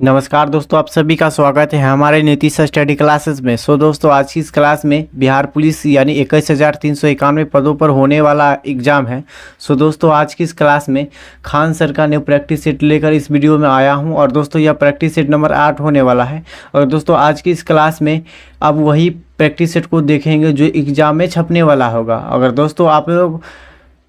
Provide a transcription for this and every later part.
नमस्कार दोस्तों, आप सभी का स्वागत है हमारे नीतीश स्टडी क्लासेस में। दोस्तों, आज की इस क्लास में बिहार पुलिस यानी 21,391 पदों पर होने वाला एग्ज़ाम है। दोस्तों, आज की इस क्लास में खान सर का न्यू प्रैक्टिस सेट लेकर इस वीडियो में आया हूं और दोस्तों यह प्रैक्टिस सेट नंबर 8 होने वाला है। और दोस्तों, आज की इस क्लास में अब वही प्रैक्टिस सेट को देखेंगे जो एग्ज़ाम में छपने वाला होगा। अगर दोस्तों आप लोग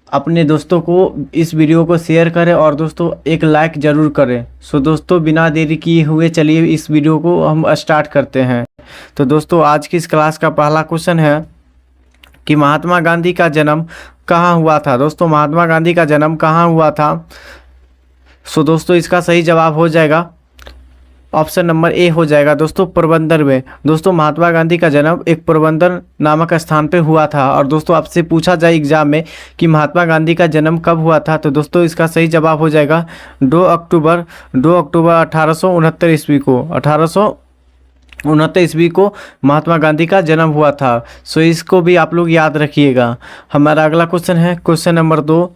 अपने दोस्तों को इस वीडियो को शेयर करें और दोस्तों एक लाइक ज़रूर करें। दोस्तों, बिना देरी किए हुए चलिए इस वीडियो को हम स्टार्ट करते हैं। तो दोस्तों, आज की इस क्लास का पहला क्वेश्चन है कि महात्मा गांधी का जन्म कहाँ हुआ था। दोस्तों, महात्मा गांधी का जन्म कहाँ हुआ था। दोस्तों, इसका सही जवाब हो जाएगा ऑप्शन नंबर ए हो जाएगा दोस्तों, पोरबंदर में। दोस्तों, महात्मा गांधी का जन्म एक पोरबंदर नामक स्थान पे हुआ था। और दोस्तों, आपसे पूछा जाए एग्जाम में कि महात्मा गांधी का जन्म कब हुआ था, तो दोस्तों इसका सही जवाब हो जाएगा 2 अक्टूबर 1869 ईस्वी को। 1869 ईस्वी को महात्मा गांधी का जन्म हुआ था। इसको भी आप लोग याद रखिएगा। हमारा अगला क्वेश्चन है क्वेश्चन नंबर 2।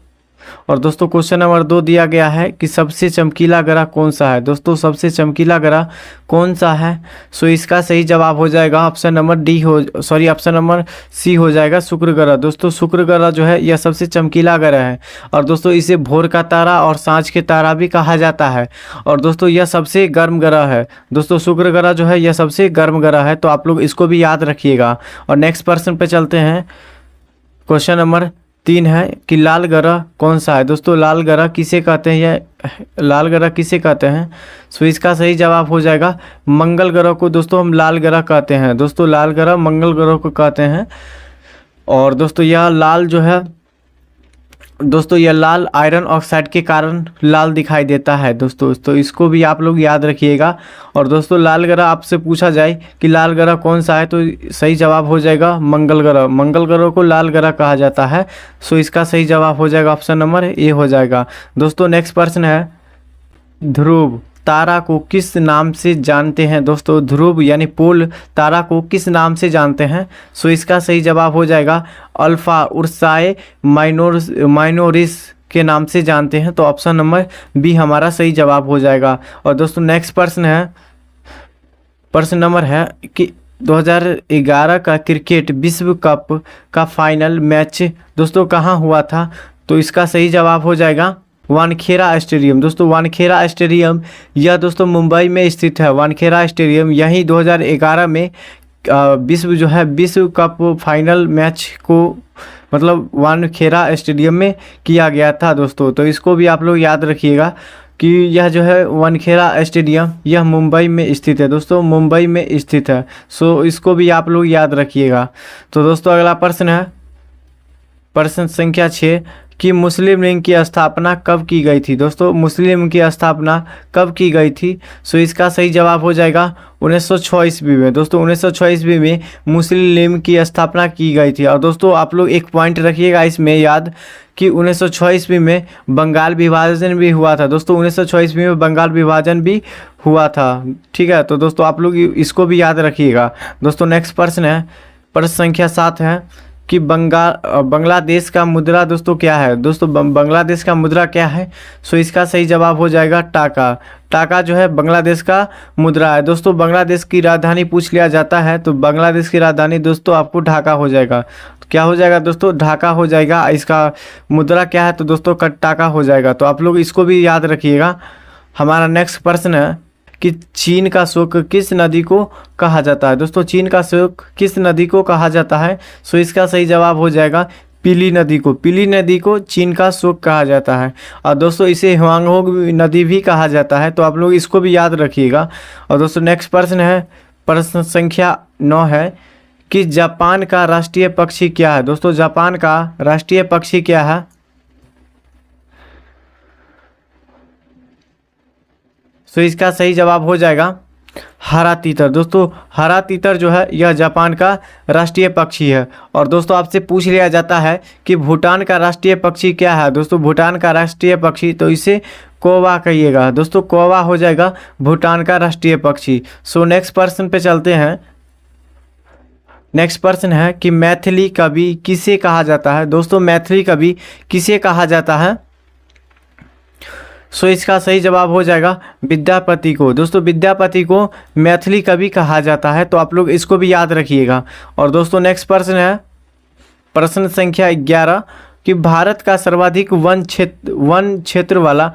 और दोस्तों, क्वेश्चन नंबर 2 दिया गया है कि सबसे चमकीला ग्रह कौन सा है। दोस्तों, सबसे चमकीला ग्रह कौन सा है। इसका सही जवाब हो जाएगा ऑप्शन नंबर सी हो जाएगा, शुक्र ग्रह। दोस्तों, शुक्र ग्रह जो है यह सबसे चमकीला ग्रह है। और दोस्तों, इसे भोर का तारा और सांझ के तारा भी कहा जाता है। और दोस्तों, यह सबसे गर्म ग्रह है। दोस्तों, शुक्र ग्रह जो है यह सबसे गर्म ग्रह है, तो आप लोग इसको भी याद रखिएगा। और नेक्स्ट प्रश्न पे चलते हैं। क्वेश्चन नंबर 3 है कि लाल ग्रह कौन सा है। दोस्तों, लाल ग्रह किसे कहते हैं, या लाल ग्रह किसे कहते हैं। इसका सही जवाब हो जाएगा मंगल ग्रह को। दोस्तों, हम लाल ग्रह कहते हैं। दोस्तों, लाल ग्रह मंगल ग्रह को कहते हैं। और दोस्तों, यह लाल जो है यह लाल आयरन ऑक्साइड के कारण लाल दिखाई देता है दोस्तों, तो इसको भी आप लोग याद रखिएगा। और दोस्तों, लाल ग्रह आपसे पूछा जाए कि लाल ग्रह कौन सा है, तो सही जवाब हो जाएगा मंगल ग्रह। मंगल ग्रह को लाल ग्रह कहा जाता है। इसका सही जवाब हो जाएगा ऑप्शन नंबर ए हो जाएगा। दोस्तों, नेक्स्ट प्रश्न है ध्रुव तारा को किस नाम से जानते हैं। दोस्तों, ध्रुव यानी पोल तारा को किस नाम से जानते हैं। इसका सही जवाब हो जाएगा अल्फा उर्साए माइनोरिस के नाम से जानते हैं, तो ऑप्शन नंबर बी हमारा सही जवाब हो जाएगा। और दोस्तों, नेक्स्ट प्रश्न नंबर है कि 2011 का क्रिकेट विश्व कप का फाइनल मैच दोस्तों कहाँ हुआ था, तो इसका सही जवाब हो जाएगा वानखेड़ा स्टेडियम। दोस्तों, वानखेड़ा स्टेडियम यह दोस्तों मुंबई में स्थित है। वानखेड़ा स्टेडियम यहीं 2011 में विश्व कप फाइनल मैच को मतलब वानखेड़ा स्टेडियम में किया गया था दोस्तों, तो इसको भी आप लोग याद रखिएगा कि यह जो है वानखेड़ा स्टेडियम यह मुंबई में स्थित है। दोस्तों, मुंबई में स्थित है। इसको भी आप लोग याद रखिएगा। तो दोस्तों, अगला प्रश्न है प्रश्न संख्या 6 कि मुस्लिम लीग की स्थापना कब की गई थी। दोस्तों, मुस्लिम लीग की स्थापना कब की गई थी। इसका सही जवाब हो जाएगा 1906 ईस्वी में। दोस्तों, 1906 ईस्वी में मुस्लिम लीग की स्थापना की गई थी। और दोस्तों, आप लोग एक पॉइंट रखिएगा इसमें याद कि 1906 ईस्वी में बंगाल विभाजन भी हुआ था। दोस्तों, 1906 ईस्वी में बंगाल विभाजन भी हुआ था। ठीक है, तो दोस्तों आप लोग इसको भी याद रखिएगा। दोस्तों, नेक्स्ट प्रश्न है प्रश्न संख्या 7 है कि बांग्लादेश का मुद्रा दोस्तों क्या है। दोस्तों, बांग्लादेश का मुद्रा क्या है। इसका सही जवाब हो जाएगा टाका। टाका जो है बांग्लादेश का मुद्रा है। दोस्तों, बांग्लादेश की राजधानी पूछ लिया जाता है तो बांग्लादेश की राजधानी दोस्तों आपको ढाका हो जाएगा। तो क्या हो जाएगा दोस्तों, ढाका हो जाएगा। इसका मुद्रा क्या है, तो दोस्तों टाका हो जाएगा। तो आप लोग इसको भी याद रखिएगा। हमारा नेक्स्ट प्रश्न है कि चीन का शोक किस नदी को कहा जाता है। दोस्तों, चीन का शोक किस नदी को कहा जाता है। इसका सही जवाब हो जाएगा पीली नदी को। पीली नदी को चीन का शोक कहा जाता है। और दोस्तों, इसे हुआंगहो नदी भी कहा जाता है, तो आप लोग इसको भी याद रखिएगा। और दोस्तों, नेक्स्ट प्रश्न है प्रश्न संख्या 9 है कि जापान का राष्ट्रीय पक्षी क्या है। दोस्तों, जापान का राष्ट्रीय पक्षी क्या है। इसका सही जवाब हो जाएगा हरा तीतर। दोस्तों, हरा तीतर जो है यह जापान का राष्ट्रीय पक्षी है। और दोस्तों, आपसे पूछ लिया जाता है कि भूटान का राष्ट्रीय पक्षी क्या है। दोस्तों, भूटान का राष्ट्रीय पक्षी तो इसे कौवा कहिएगा। दोस्तों, कौवा हो जाएगा भूटान का राष्ट्रीय पक्षी। नेक्स्ट प्रश्न पे चलते हैं। नेक्स्ट प्रश्न है कि मैथिली कवि किसे कहा जाता है। दोस्तों, मैथिली कवि किसे कहा जाता है। सो इसका सही जवाब हो जाएगा विद्यापति को। दोस्तों विद्यापति को मैथिली कवि कहा जाता है, तो आप लोग इसको भी याद रखिएगा। और दोस्तों नेक्स्ट प्रश्न है प्रश्न संख्या 11 कि भारत का सर्वाधिक वन क्षेत्र वाला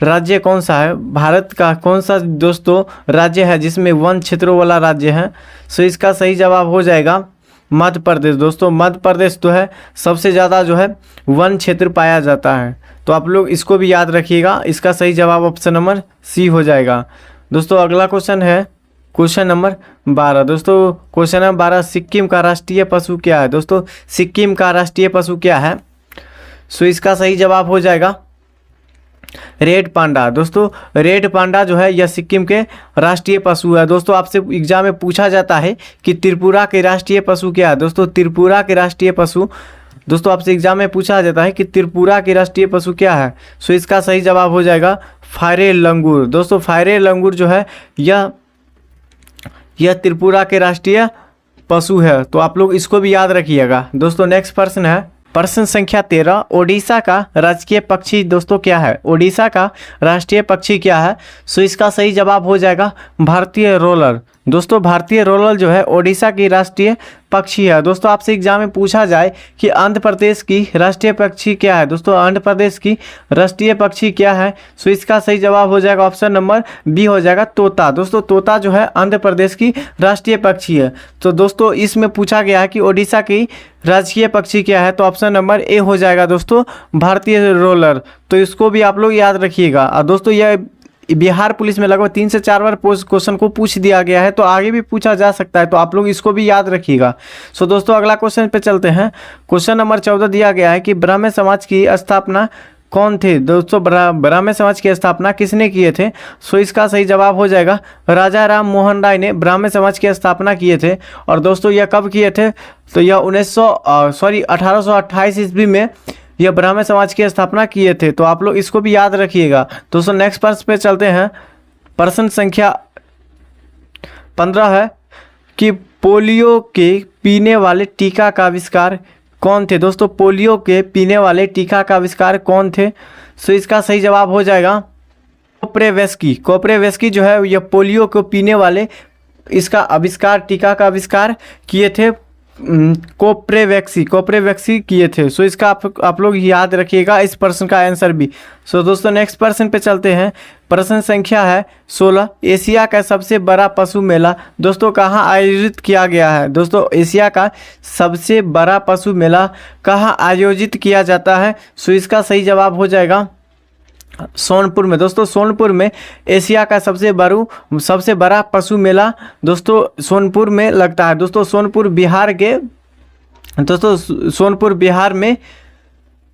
राज्य कौन सा है। भारत का कौन सा दोस्तों राज्य है जिसमें वन क्षेत्रों वाला राज्य है। सो इसका सही जवाब हो जाएगा मध्य प्रदेश। दोस्तों मध्य प्रदेश तो है सबसे ज़्यादा जो है वन क्षेत्र पाया जाता है, तो आप लोग इसको भी याद रखिएगा। इसका सही जवाब ऑप्शन नंबर सी हो जाएगा। दोस्तों अगला क्वेश्चन है क्वेश्चन नंबर 12। दोस्तों क्वेश्चन नंबर 12 सिक्किम का राष्ट्रीय पशु क्या है। दोस्तों सिक्किम का राष्ट्रीय पशु क्या है। सो इसका सही जवाब हो जाएगा रेड पांडा। दोस्तों रेड पांडा जो है यह सिक्किम के राष्ट्रीय पशु है। दोस्तों आपसे एग्जाम में पूछा जाता है कि त्रिपुरा के राष्ट्रीय पशु क्या है। दोस्तों त्रिपुरा के राष्ट्रीय पशु, दोस्तों आपसे एग्जाम में पूछा जाता है कि त्रिपुरा के राष्ट्रीय पशु क्या है। सो इसका सही जवाब हो जाएगा फायरे लंगूर। दोस्तों फायरे लंगूर जो है यह त्रिपुरा के राष्ट्रीय पशु है, तो आप लोग इसको भी याद रखिएगा। दोस्तों नेक्स्ट प्रश्न है प्रश्न संख्या 13 ओडिशा का राजकीय पक्षी दोस्तों क्या है। ओडिशा का राष्ट्रीय पक्षी क्या है। सो इसका सही जवाब हो जाएगा भारतीय रोलर। दोस्तों भारतीय रोलर जो है ओडिशा की राष्ट्रीय पक्षी है। दोस्तों आपसे एग्जाम में पूछा जाए कि आंध्र प्रदेश की राष्ट्रीय पक्षी क्या है। दोस्तों आंध्र प्रदेश की राष्ट्रीय पक्षी क्या है। सो इसका सही जवाब हो जाएगा ऑप्शन नंबर बी हो जाएगा तोता। दोस्तों तोता जो है आंध्र प्रदेश की राष्ट्रीय पक्षी है। तो दोस्तों इसमें पूछा गया है कि ओडिशा की राजकीय पक्षी क्या है, तो ऑप्शन नंबर ए हो जाएगा दोस्तों भारतीय रोलर। तो इसको भी आप लोग याद रखिएगा। और दोस्तों यह बिहार पुलिस में लगभग 3 से 4 बार क्वेश्चन को पूछ दिया गया है, तो आगे भी पूछा जा सकता है, तो आप लोग इसको भी याद रखिएगा। सो दोस्तों अगला क्वेश्चन पे चलते हैं। क्वेश्चन नंबर 14 दिया गया है कि ब्राह्मण समाज की स्थापना कौन थे। दोस्तों ब्राह्मण समाज की स्थापना किसने किए थे। सो इसका सही जवाब हो जाएगा राजा राम मोहन राय ने ब्राह्मण समाज की स्थापना किए थे। और दोस्तों यह कब किए थे, तो यह 1828 ईस्वी में यह ब्राह्मण समाज की स्थापना किए थे, तो आप लोग इसको भी याद रखिएगा। दोस्तों नेक्स्ट प्रश्न पे चलते हैं। प्रश्न संख्या 15 है कि पोलियो के पीने वाले टीका का आविष्कार कौन थे। दोस्तों पोलियो के पीने वाले टीका का आविष्कार कौन थे। सो इसका सही जवाब हो जाएगा कोप्रेवेस्की। कोप्रेवेस्की जो है यह पोलियो को पीने वाले इसका आविष्कार टीका का आविष्कार किए थे। कोप्रेवेक्सी किए थे। सो इसका आप लोग याद रखिएगा इस प्रश्न का आंसर भी। सो दोस्तों नेक्स्ट प्रश्न पे चलते हैं। प्रश्न संख्या है 16 एशिया का सबसे बड़ा पशु मेला दोस्तों कहाँ आयोजित किया गया है। दोस्तों एशिया का सबसे बड़ा पशु मेला कहाँ आयोजित किया जाता है। सो इसका सही जवाब हो जाएगा सोनपुर में। दोस्तों सोनपुर में एशिया का सबसे बड़ा पशु मेला दोस्तों सोनपुर में लगता है। दोस्तों सोनपुर बिहार में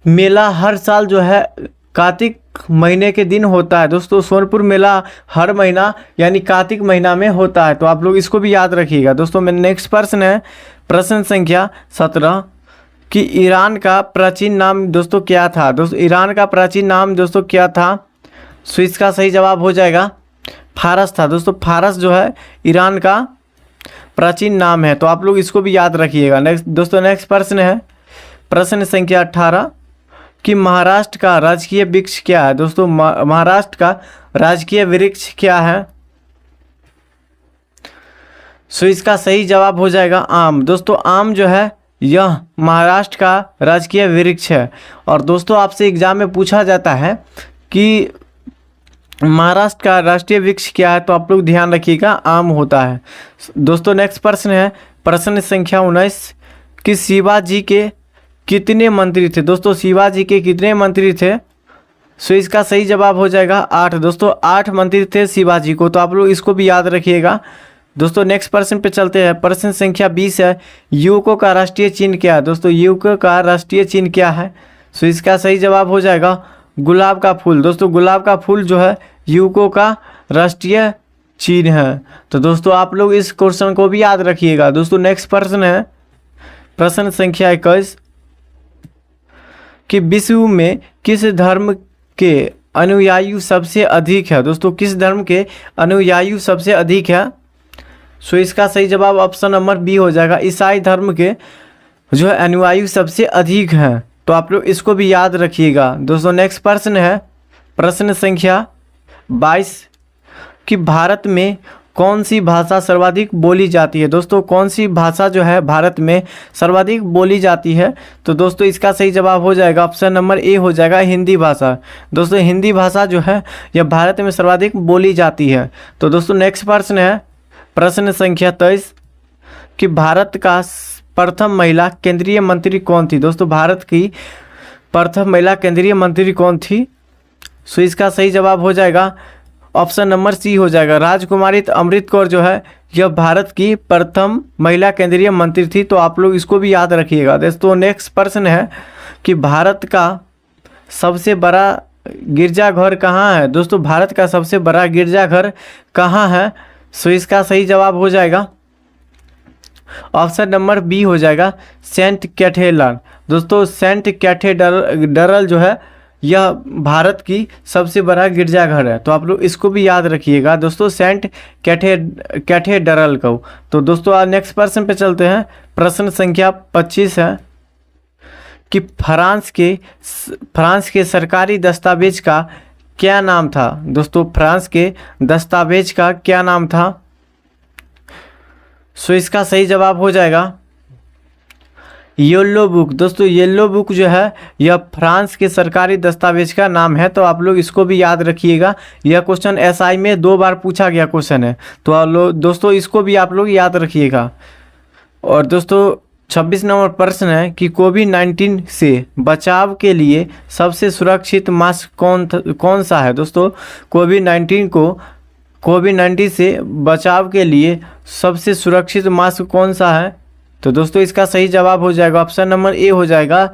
मेला हर साल जो है कार्तिक महीने के दिन होता है। दोस्तों सोनपुर मेला हर महीना यानी कार्तिक महीना में होता है, तो आप लोग इसको भी याद रखिएगा। दोस्तों मेरा नेक्स्ट प्रश्न है प्रश्न संख्या 17 कि ईरान का प्राचीन नाम दोस्तों क्या था। दोस्तों ईरान का प्राचीन नाम दोस्तों क्या था। सो इसका सही जवाब हो जाएगा फारस था। दोस्तों फारस जो है ईरान का प्राचीन नाम है, तो आप लोग इसको भी याद रखिएगा। नेक्स्ट प्रश्न है प्रश्न संख्या 18 कि महाराष्ट्र का राजकीय वृक्ष क्या है। दोस्तों महाराष्ट्र का राजकीय वृक्ष क्या है। सो इसका सही जवाब हो जाएगा आम। दोस्तों आम जो है यह महाराष्ट्र का राजकीय वृक्ष है। और दोस्तों आपसे एग्जाम में पूछा जाता है कि महाराष्ट्र का राष्ट्रीय वृक्ष क्या है, तो आप लोग ध्यान रखिएगा आम होता है। दोस्तों नेक्स्ट प्रश्न है प्रश्न संख्या 19 कि शिवाजी के कितने मंत्री थे। दोस्तों शिवाजी के कितने मंत्री थे। सो इसका सही जवाब हो जाएगा 8। दोस्तों 8 मंत्री थे शिवाजी को, तो आप लोग इसको भी याद रखिएगा। दोस्तों नेक्स्ट प्रश्न पे चलते हैं। प्रश्न संख्या 20 है यूको का राष्ट्रीय चिन्ह क्या है। दोस्तों यूको का राष्ट्रीय चिन्ह क्या है। सो इसका सही जवाब हो जाएगा गुलाब का फूल। दोस्तों गुलाब का फूल जो है यूको का राष्ट्रीय चिन्ह है। तो दोस्तों आप लोग इस क्वेश्चन को भी याद रखिएगा। दोस्तों नेक्स्ट प्रश्न है प्रश्न संख्या 21 कि विश्व में किस धर्म के अनुयायी सबसे अधिक है। दोस्तों किस धर्म के अनुयायी सबसे अधिक है। सो इसका सही जवाब ऑप्शन नंबर बी हो जाएगा ईसाई धर्म के जो है अनुयायी सबसे अधिक हैं, तो आप लोग इसको भी याद रखिएगा। दोस्तों नेक्स्ट प्रश्न है प्रश्न संख्या 22 कि भारत में कौन सी भाषा सर्वाधिक बोली जाती है। दोस्तों कौन सी भाषा जो है भारत में सर्वाधिक बोली जाती है, तो दोस्तों इसका सही जवाब हो जाएगा ऑप्शन नंबर ए हो जाएगा हिंदी भाषा। दोस्तों हिंदी भाषा जो है यह भारत में सर्वाधिक बोली जाती है। तो दोस्तों नेक्स्ट प्रश्न है प्रश्न संख्या 23 कि भारत का प्रथम महिला केंद्रीय मंत्री कौन थी। दोस्तों भारत की प्रथम महिला केंद्रीय मंत्री कौन थी, सो इसका सही जवाब हो जाएगा ऑप्शन नंबर सी हो जाएगा राजकुमारी अमृत कौर जो है यह भारत की प्रथम महिला केंद्रीय मंत्री थी। तो आप लोग इसको भी याद रखिएगा। दोस्तों नेक्स्ट प्रश्न है कि भारत का सबसे बड़ा गिरजाघर कहाँ है। दोस्तों भारत का सबसे बड़ा गिरजाघर कहाँ है, सो इसका सही जवाब हो जाएगा ऑप्शन नंबर बी हो जाएगा सेंट कैथेड्रल। दोस्तों सेंट कैथेड्रल जो है यह भारत की सबसे बड़ा गिरजाघर है। तो आप लोग इसको भी याद रखिएगा दोस्तों सेंट कैथेड्रल को। तो दोस्तों नेक्स्ट प्रश्न पे चलते हैं। प्रश्न संख्या 25 है कि फ्रांस के सरकारी दस्तावेज का क्या नाम था। दोस्तों फ्रांस के दस्तावेज का क्या नाम था, सो इसका सही जवाब हो जाएगा येलो बुक। दोस्तों येलो बुक जो है यह फ्रांस के सरकारी दस्तावेज का नाम है। तो आप लोग इसको भी याद रखिएगा। यह क्वेश्चन एसआई में 2 बार पूछा गया क्वेश्चन है। तो दोस्तों इसको भी आप लोग याद रखिएगा। और दोस्तों 26 नंबर प्रश्न है कि कोविड-19 से बचाव के लिए सबसे सुरक्षित मास्क कौन सा है। दोस्तों कोविड-19 से बचाव के लिए सबसे सुरक्षित मास्क कौन सा है, तो दोस्तों इसका सही जवाब हो जाएगा ऑप्शन नंबर ए हो जाएगा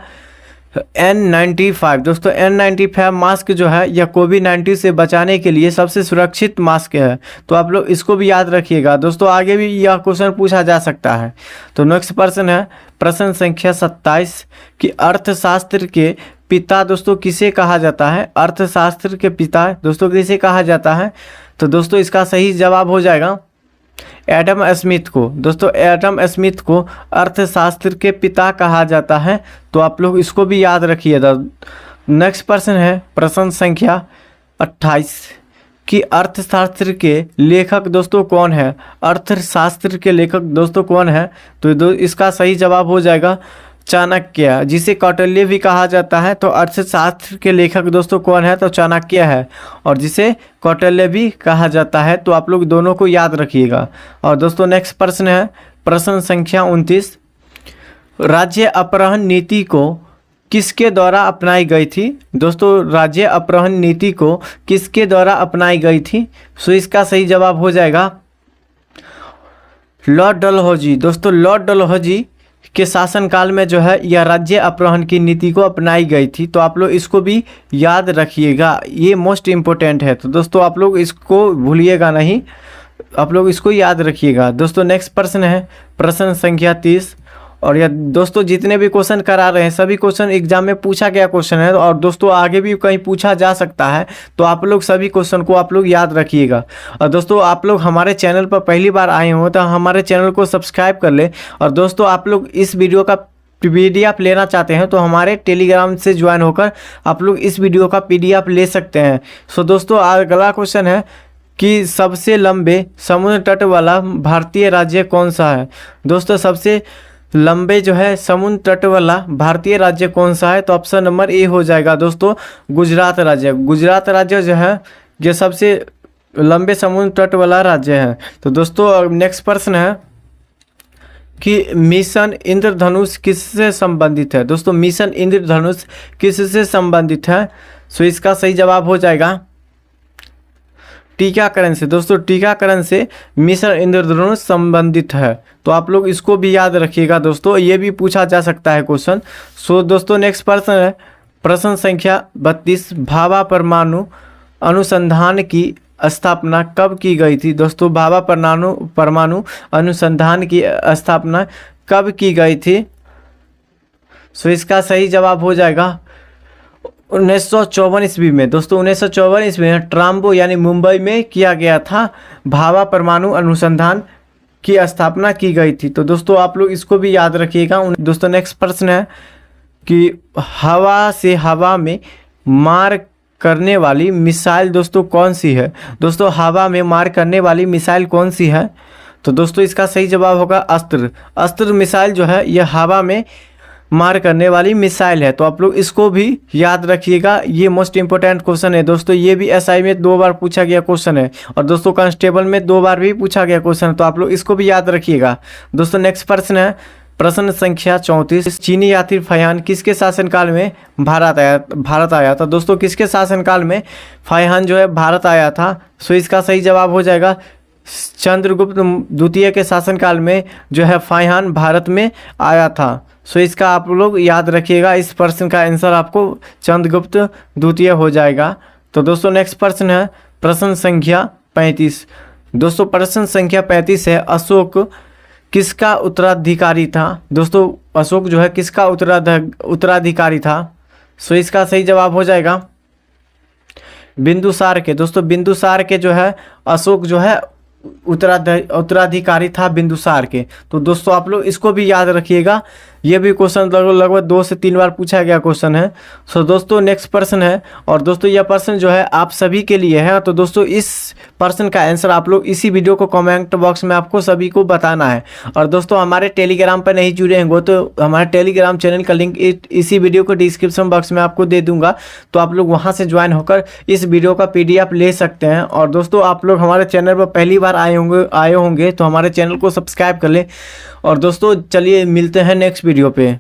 N95। दोस्तों N95 मास्क जो है यह कोविड-19 से बचाने के लिए सबसे सुरक्षित मास्क है। तो आप लोग इसको भी याद रखिएगा। दोस्तों आगे भी यह क्वेश्चन पूछा जा सकता है। तो नेक्स्ट प्रश्न है प्रश्न संख्या 27 कि अर्थशास्त्र के पिता दोस्तों किसे कहा जाता है। अर्थशास्त्र के पिता दोस्तों किसे कहा जाता है, तो दोस्तों इसका सही जवाब हो जाएगा एडम स्मिथ को। दोस्तों एडम स्मिथ को अर्थशास्त्र के पिता कहा जाता है। तो आप लोग इसको भी याद रखिएगा। नेक्स्ट प्रश्न है प्रश्न संख्या 28 कि अर्थशास्त्र के लेखक दोस्तों कौन है। अर्थशास्त्र के लेखक दोस्तों कौन है, तो इसका सही जवाब हो जाएगा चाणक्य, जिसे कौटिल्य भी कहा जाता है। तो अर्थशास्त्र के लेखक दोस्तों कौन है, तो चाणक्य है, और जिसे कौटिल्य भी कहा जाता है। तो आप लोग दोनों को याद रखिएगा। और दोस्तों नेक्स्ट प्रश्न है प्रश्न संख्या 29 राज्य अपहरण नीति को किसके द्वारा अपनाई गई थी। दोस्तों राज्य अपहरण नीति को किसके द्वारा अपनाई गई थी, सो इसका सही जवाब हो जाएगा लॉर्ड डलहौजी। दोस्तों लॉर्ड डलहौजी के शासनकाल में जो है यह राज्य अपहरण की नीति को अपनाई गई थी। तो आप लोग इसको भी याद रखिएगा, ये मोस्ट इम्पोर्टेंट है। तो दोस्तों आप लोग इसको भूलिएगा नहीं, आप लोग इसको याद रखिएगा। दोस्तों नेक्स्ट प्रश्न है प्रश्न संख्या 30। और यह दोस्तों जितने भी क्वेश्चन करा रहे हैं सभी क्वेश्चन एग्जाम में पूछा गया क्वेश्चन है, और दोस्तों आगे भी कहीं पूछा जा सकता है। तो आप लोग सभी क्वेश्चन को आप लोग याद रखिएगा। और दोस्तों आप लोग हमारे चैनल पर पहली बार आए हो तो हमारे चैनल को सब्सक्राइब कर ले। और दोस्तों आप लोग इस वीडियो का PDF लेना चाहते हैं तो हमारे टेलीग्राम से ज्वाइन होकर आप लोग इस वीडियो का PDF ले सकते हैं। सो दोस्तों अगला क्वेश्चन है कि सबसे लंबे समुद्र तट वाला भारतीय राज्य कौन सा है। दोस्तों सबसे लंबे जो है समुद्र तट वाला भारतीय राज्य कौन सा है, तो ऑप्शन नंबर ए हो जाएगा दोस्तों गुजरात राज्य। गुजरात राज्य जो है ये सबसे लंबे समुद्र तट वाला राज्य है। तो दोस्तों नेक्स्ट प्रश्न है कि मिशन इंद्रधनुष किससे संबंधित है। दोस्तों मिशन इंद्रधनुष किससे संबंधित है, सो इसका सही जवाब हो जाएगा टीकाकरण से। दोस्तों टीकाकरण से मिशन इंद्रधनुष संबंधित है। तो आप लोग इसको भी याद रखिएगा दोस्तों, ये भी पूछा जा सकता है क्वेश्चन। सो दोस्तों नेक्स्ट प्रश्न है प्रश्न संख्या 32 भाभा परमाणु अनुसंधान की स्थापना कब की गई थी। दोस्तों भाभा परमाणु अनुसंधान की स्थापना कब की गई थी, सो इसका सही जवाब हो जाएगा 1954 ईस्वी में। दोस्तों 1954 ईस्वी में ट्राम्बो यानी मुंबई में किया गया था। भाभा परमाणु अनुसंधान की स्थापना की गई थी। तो दोस्तों आप लोग इसको भी याद रखिएगा। दोस्तों नेक्स्ट प्रश्न है कि हवा से हवा में मार करने वाली मिसाइल दोस्तों कौन सी है? दोस्तों हवा में मार करने वाली मिसाइल कौन सी है? तो दोस्तों इसका सही जवाब होगा अस्त्र। अस्त्र मिसाइल जो है यह हवा में मार करने वाली मिसाइल है। तो आप लोग इसको भी याद रखिएगा, ये मोस्ट इंपॉर्टेंट क्वेश्चन है दोस्तों। ये भी एसआई में 2 बार पूछा गया क्वेश्चन है और दोस्तों कांस्टेबल में 2 बार भी पूछा गया क्वेश्चन है, तो आप लोग इसको भी याद रखिएगा। दोस्तों नेक्स्ट प्रश्न है प्रश्न संख्या 34। चीनी यात्री फैहान किसके शासनकाल में भारत आया था? दोस्तों किसके शासनकाल में फैहान जो है भारत आया था? सो इसका सही जवाब हो जाएगा चंद्रगुप्त द्वितीय के शासनकाल में जो है फैहान भारत में आया था। सो इसका आप लोग याद रखिएगा, इस प्रश्न का आंसर आपको चंद्रगुप्त द्वितीय हो जाएगा। तो दोस्तों नेक्स्ट प्रश्न है प्रश्न संख्या 35। दोस्तों प्रश्न संख्या 35 है अशोक किसका उत्तराधिकारी था? दोस्तों अशोक जो है किसका उत्तराधिकारी था? सो इसका सही जवाब हो जाएगा बिंदुसार के। दोस्तों बिंदुसार के जो है अशोक जो है उत्तराधिकारी था बिंदुसार के। तो दोस्तों आप लोग इसको भी याद रखिएगा, ये भी क्वेश्चन लगभग 2 से 3 बार पूछा गया क्वेश्चन है। सो दोस्तों नेक्स्ट प्रश्न है और दोस्तों यह प्रश्न जो है आप सभी के लिए है। तो दोस्तों इस प्रश्न का आंसर आप लोग इसी वीडियो को कमेंट बॉक्स में आपको सभी को बताना है। और दोस्तों हमारे टेलीग्राम पर नहीं जुड़े हैं तो हमारे टेलीग्राम चैनल का लिंक इसी वीडियो को डिस्क्रिप्शन बॉक्स में आपको दे दूंगा, तो आप लोग वहाँ से ज्वाइन होकर इस वीडियो का PDF ले सकते हैं। और दोस्तों आप लोग हमारे चैनल पर पहली बार आए होंगे तो हमारे चैनल को सब्सक्राइब कर लें। और दोस्तों चलिए मिलते हैं नेक्स्ट वीडियो पे।